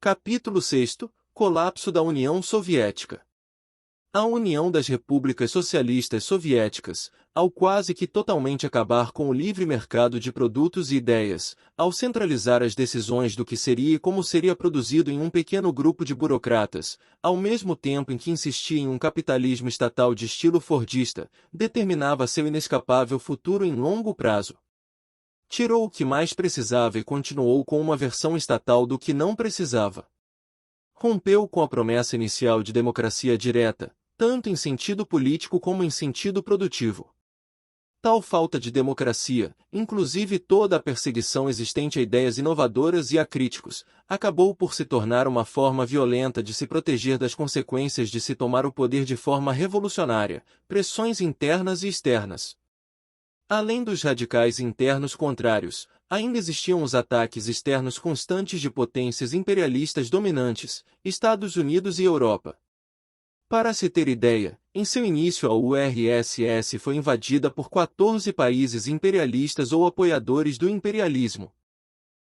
Capítulo 6. Colapso da União Soviética. A União das Repúblicas Socialistas Soviéticas, ao quase que totalmente acabar com o livre mercado de produtos e ideias, ao centralizar as decisões do que seria e como seria produzido em um pequeno grupo de burocratas, ao mesmo tempo em que insistia em um capitalismo estatal de estilo fordista, determinava seu inescapável futuro em longo prazo. Tirou o que mais precisava e continuou com uma versão estatal do que não precisava. Rompeu com a promessa inicial de democracia direta, tanto em sentido político como em sentido produtivo. Tal falta de democracia, inclusive toda a perseguição existente a ideias inovadoras e a críticos, acabou por se tornar uma forma violenta de se proteger das consequências de se tomar o poder de forma revolucionária, pressões internas e externas. Além dos radicais internos contrários, ainda existiam os ataques externos constantes de potências imperialistas dominantes, Estados Unidos e Europa. Para se ter ideia, em seu início a URSS foi invadida por 14 países imperialistas ou apoiadores do imperialismo.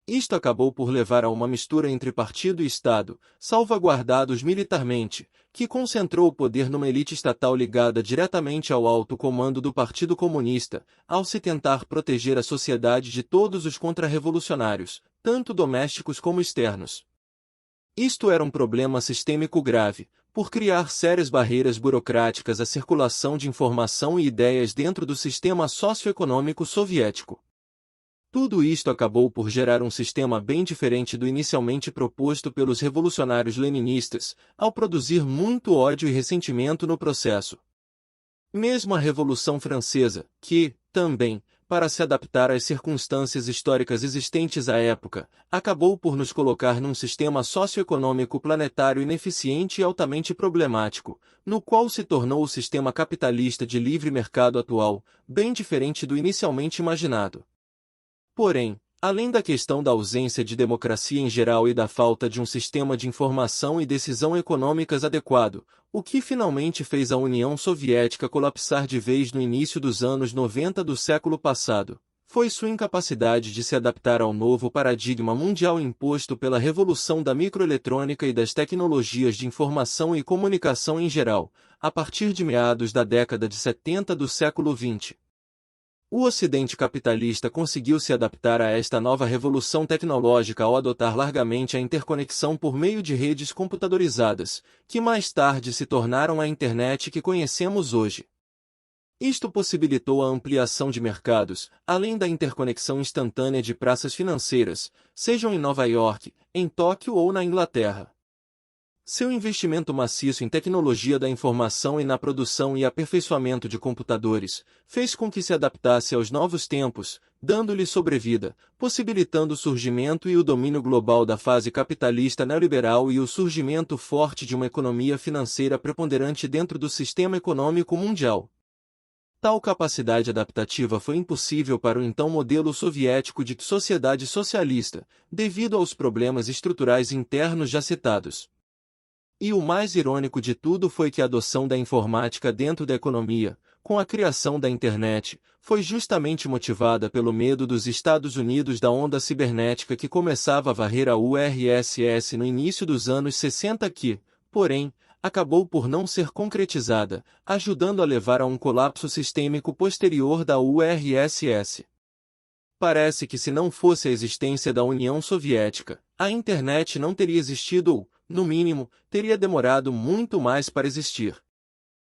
Isto acabou por levar a uma mistura entre partido e Estado, salvaguardados militarmente, que concentrou o poder numa elite estatal ligada diretamente ao alto comando do Partido Comunista, ao se tentar proteger a sociedade de todos os contra-revolucionários, tanto domésticos como externos. Isto era um problema sistêmico grave, por criar sérias barreiras burocráticas à circulação de informação e ideias dentro do sistema socioeconômico soviético. Tudo isto acabou por gerar um sistema bem diferente do inicialmente proposto pelos revolucionários leninistas, ao produzir muito ódio e ressentimento no processo. Mesmo a Revolução Francesa, que, também, para se adaptar às circunstâncias históricas existentes à época, acabou por nos colocar num sistema socioeconômico planetário ineficiente e altamente problemático, no qual se tornou o sistema capitalista de livre mercado atual, bem diferente do inicialmente imaginado. Porém, além da questão da ausência de democracia em geral e da falta de um sistema de informação e decisão econômicas adequado, o que finalmente fez a União Soviética colapsar de vez no início dos anos 90 do século passado, foi sua incapacidade de se adaptar ao novo paradigma mundial imposto pela revolução da microeletrônica e das tecnologias de informação e comunicação em geral, a partir de meados da década de 70 do século XX. O Ocidente capitalista conseguiu se adaptar a esta nova revolução tecnológica ao adotar largamente a interconexão por meio de redes computadorizadas, que mais tarde se tornaram a Internet que conhecemos hoje. Isto possibilitou a ampliação de mercados, além da interconexão instantânea de praças financeiras, sejam em Nova York, em Tóquio ou na Inglaterra. Seu investimento maciço em tecnologia da informação e na produção e aperfeiçoamento de computadores, fez com que se adaptasse aos novos tempos, dando-lhe sobrevida, possibilitando o surgimento e o domínio global da fase capitalista neoliberal e o surgimento forte de uma economia financeira preponderante dentro do sistema econômico mundial. Tal capacidade adaptativa foi impossível para o então modelo soviético de sociedade socialista, devido aos problemas estruturais internos já citados. E o mais irônico de tudo foi que a adoção da informática dentro da economia, com a criação da Internet, foi justamente motivada pelo medo dos Estados Unidos da onda cibernética que começava a varrer a URSS no início dos anos 60 que, porém, acabou por não ser concretizada, ajudando a levar a um colapso sistêmico posterior da URSS. Parece que se não fosse a existência da União Soviética, a Internet não teria existido ou, no mínimo, teria demorado muito mais para existir.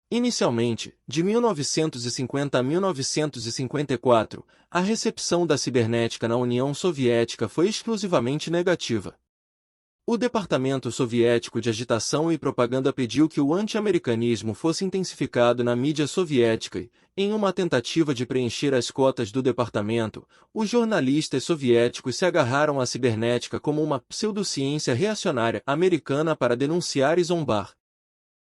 Inicialmente, de 1950 a 1954, a recepção da cibernética na União Soviética foi exclusivamente negativa. O Departamento Soviético de Agitação e Propaganda pediu que o anti-americanismo fosse intensificado na mídia soviética e, em uma tentativa de preencher as cotas do departamento, os jornalistas soviéticos se agarraram à cibernética como uma pseudociência reacionária americana para denunciar e zombar.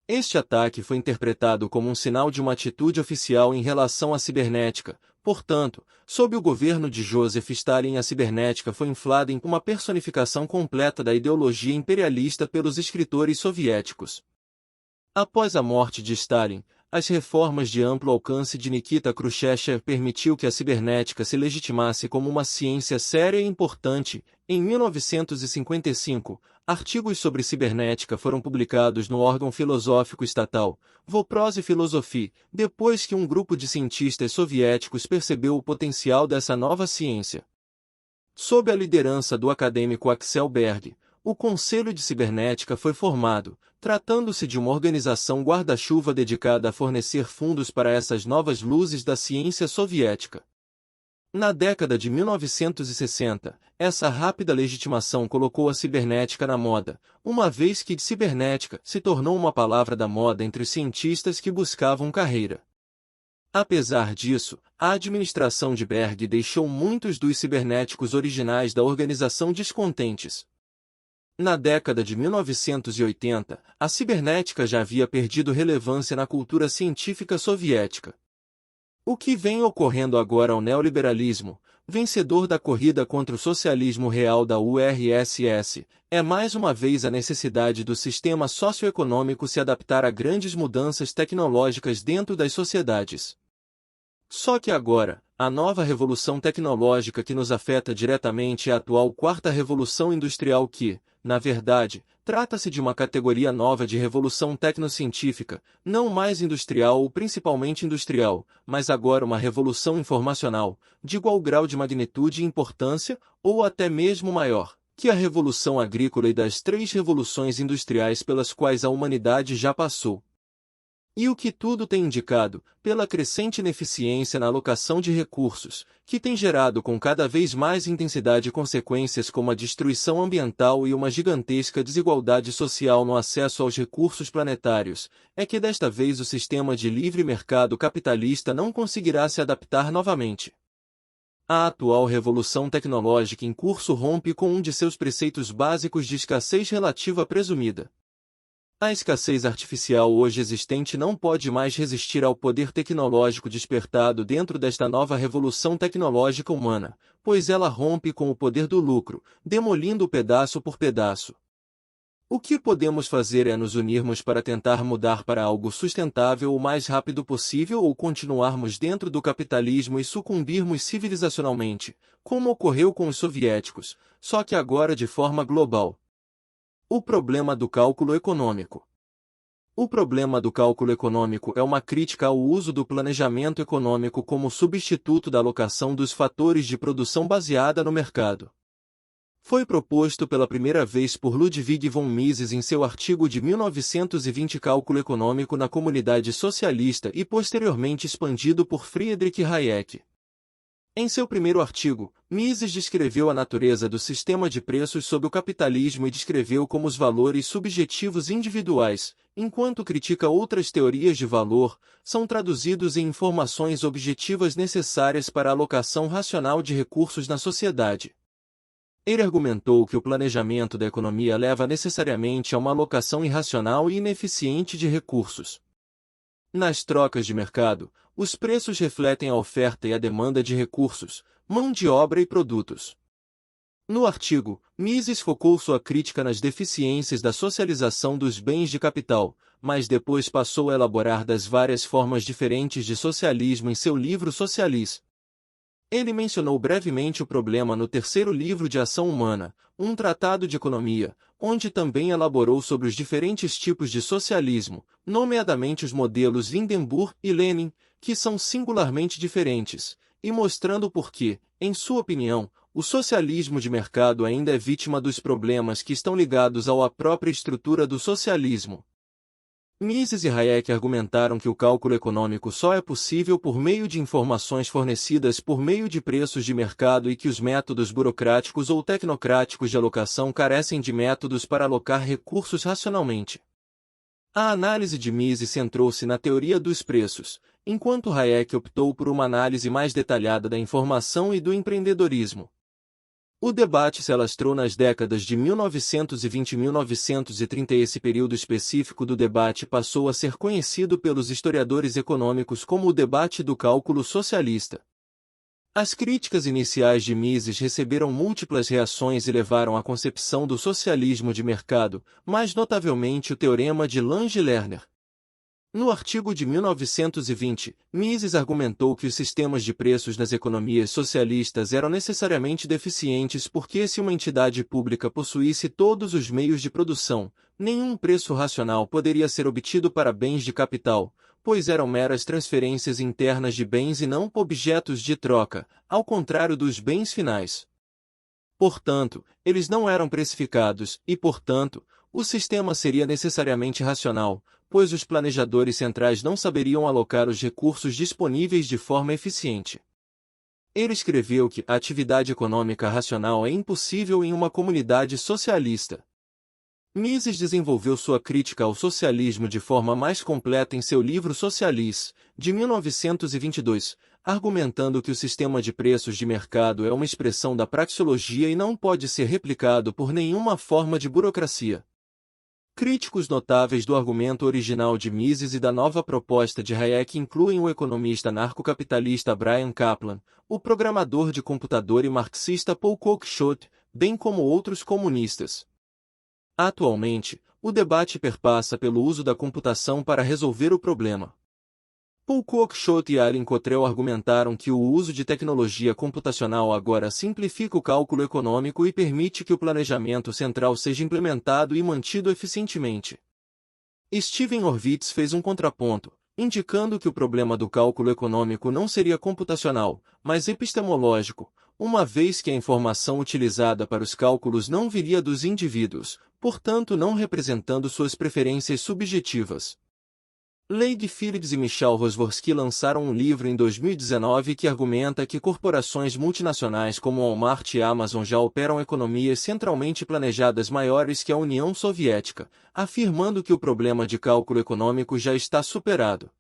Este ataque foi interpretado como um sinal de uma atitude oficial em relação à cibernética. Portanto, sob o governo de Joseph Stalin, a cibernética foi inflada em uma personificação completa da ideologia imperialista pelos escritores soviéticos. Após a morte de Stalin, as reformas de amplo alcance de Nikita Khrushchev permitiu que a cibernética se legitimasse como uma ciência séria e importante. Em 1955, artigos sobre cibernética foram publicados no órgão filosófico estatal, Voprose Philosophie, depois que um grupo de cientistas soviéticos percebeu o potencial dessa nova ciência. Sob a liderança do acadêmico Axel Berg, o Conselho de Cibernética foi formado, tratando-se de uma organização guarda-chuva dedicada a fornecer fundos para essas novas luzes da ciência soviética. Na década de 1960, essa rápida legitimação colocou a cibernética na moda, uma vez que cibernética se tornou uma palavra da moda entre os cientistas que buscavam carreira. Apesar disso, a administração de Berg deixou muitos dos cibernéticos originais da organização descontentes. Na década de 1980, a cibernética já havia perdido relevância na cultura científica soviética. O que vem ocorrendo agora ao neoliberalismo, vencedor da corrida contra o socialismo real da URSS, é mais uma vez a necessidade do sistema socioeconômico se adaptar a grandes mudanças tecnológicas dentro das sociedades. Só que agora, a nova revolução tecnológica que nos afeta diretamente é a atual quarta revolução industrial que, na verdade, trata-se de uma categoria nova de revolução tecnocientífica, não mais industrial ou principalmente industrial, mas agora uma revolução informacional, de igual grau de magnitude e importância, ou até mesmo maior, que a revolução agrícola e das três revoluções industriais pelas quais a humanidade já passou. E o que tudo tem indicado, pela crescente ineficiência na alocação de recursos, que tem gerado com cada vez mais intensidade consequências como a destruição ambiental e uma gigantesca desigualdade social no acesso aos recursos planetários, é que desta vez o sistema de livre mercado capitalista não conseguirá se adaptar novamente. A atual revolução tecnológica em curso rompe com um de seus preceitos básicos de escassez relativa presumida. A escassez artificial hoje existente não pode mais resistir ao poder tecnológico despertado dentro desta nova revolução tecnológica humana, pois ela rompe com o poder do lucro, demolindo pedaço por pedaço. O que podemos fazer é nos unirmos para tentar mudar para algo sustentável o mais rápido possível ou continuarmos dentro do capitalismo e sucumbirmos civilizacionalmente, como ocorreu com os soviéticos, só que agora de forma global. O problema do cálculo econômico. O problema do cálculo econômico é uma crítica ao uso do planejamento econômico como substituto da alocação dos fatores de produção baseada no mercado. Foi proposto pela primeira vez por Ludwig von Mises em seu artigo de 1920 Cálculo Econômico na Comunidade Socialista e posteriormente expandido por Friedrich Hayek. Em seu primeiro artigo, Mises descreveu a natureza do sistema de preços sob o capitalismo e descreveu como os valores subjetivos individuais, enquanto critica outras teorias de valor, são traduzidos em informações objetivas necessárias para a alocação racional de recursos na sociedade. Ele argumentou que o planejamento da economia leva necessariamente a uma alocação irracional e ineficiente de recursos. Nas trocas de mercado, os preços refletem a oferta e a demanda de recursos, mão de obra e produtos. No artigo, Mises focou sua crítica nas deficiências da socialização dos bens de capital, mas depois passou a elaborar das várias formas diferentes de socialismo em seu livro Socialis. Ele mencionou brevemente o problema no terceiro livro de Ação Humana, um tratado de economia, onde também elaborou sobre os diferentes tipos de socialismo, nomeadamente os modelos Hindenburg e Lenin, que são singularmente diferentes, e mostrando por que, em sua opinião, o socialismo de mercado ainda é vítima dos problemas que estão ligados à própria estrutura do socialismo. Mises e Hayek argumentaram que o cálculo econômico só é possível por meio de informações fornecidas por meio de preços de mercado e que os métodos burocráticos ou tecnocráticos de alocação carecem de métodos para alocar recursos racionalmente. A análise de Mises centrou-se na teoria dos preços, enquanto Hayek optou por uma análise mais detalhada da informação e do empreendedorismo. O debate se alastrou nas décadas de 1920 e 1930 e esse período específico do debate passou a ser conhecido pelos historiadores econômicos como o debate do cálculo socialista. As críticas iniciais de Mises receberam múltiplas reações e levaram à concepção do socialismo de mercado, mais notavelmente o teorema de Lange-Lerner. No artigo de 1920, Mises argumentou que os sistemas de preços nas economias socialistas eram necessariamente deficientes porque se uma entidade pública possuísse todos os meios de produção, nenhum preço racional poderia ser obtido para bens de capital, pois eram meras transferências internas de bens e não objetos de troca, ao contrário dos bens finais. Portanto, eles não eram precificados e, portanto, o sistema seria necessariamente racional, pois os planejadores centrais não saberiam alocar os recursos disponíveis de forma eficiente. Ele escreveu que a atividade econômica racional é impossível em uma comunidade socialista. Mises desenvolveu sua crítica ao socialismo de forma mais completa em seu livro Socialis, de 1922, argumentando que o sistema de preços de mercado é uma expressão da praxeologia e não pode ser replicado por nenhuma forma de burocracia. Críticos notáveis do argumento original de Mises e da nova proposta de Hayek incluem o economista anarcocapitalista Bryan Caplan, o programador de computador e marxista Paul Cook-Schott, bem como outros comunistas. Atualmente, o debate perpassa pelo uso da computação para resolver o problema. Paul Cook-Schott e Alan Cottrell argumentaram que o uso de tecnologia computacional agora simplifica o cálculo econômico e permite que o planejamento central seja implementado e mantido eficientemente. Stephen Horvitz fez um contraponto, indicando que o problema do cálculo econômico não seria computacional, mas epistemológico, uma vez que a informação utilizada para os cálculos não viria dos indivíduos, portanto não representando suas preferências subjetivas. Leigh Phillips e Michal Rosworski lançaram um livro em 2019 que argumenta que corporações multinacionais como Walmart e Amazon já operam economias centralmente planejadas maiores que a União Soviética, afirmando que o problema de cálculo econômico já está superado.